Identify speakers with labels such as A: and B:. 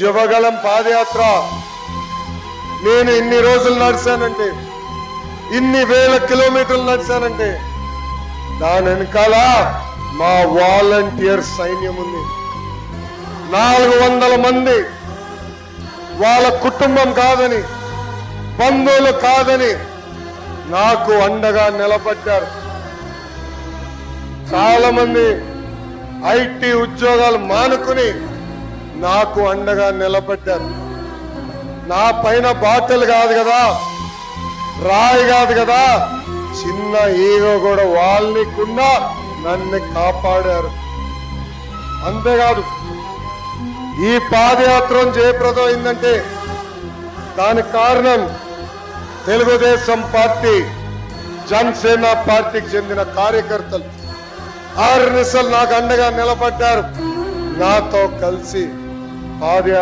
A: యువగలం పాదయాత్ర నేను ఇన్ని రోజులు నడిచానంటే, ఇన్ని వేల కిలోమీటర్లు నడిచానంటే దాని వెనకాల మా వాలంటీర్ సైన్యం ఉంది. 400 మంది వాళ్ళ కుటుంబం కాదని, బంధువులు కాదని నాకు అండగా నిలబడ్డారు. చాలా మంది ఐటీ ఉద్యోగాలు మానుకుని నాకు అండగా నిలబడ్డారు. నా పైన బాటలు కాదు కదా, రాయి కాదు కదా, చిన్న ఈగో కూడా వాళ్ళనికుండా నన్ను కాపాడారు. అంతేకాదు, ఈ పాదయాత్ర జయప్రదం అయిందంటే దానికి కారణం తెలుగుదేశం పార్టీ, జనసేన పార్టీకి చెందిన కార్యకర్తలు ఆర్నిసలు నాకు అండగా నిలబడ్డారు. నాతో కలిసి పాదయాత్ర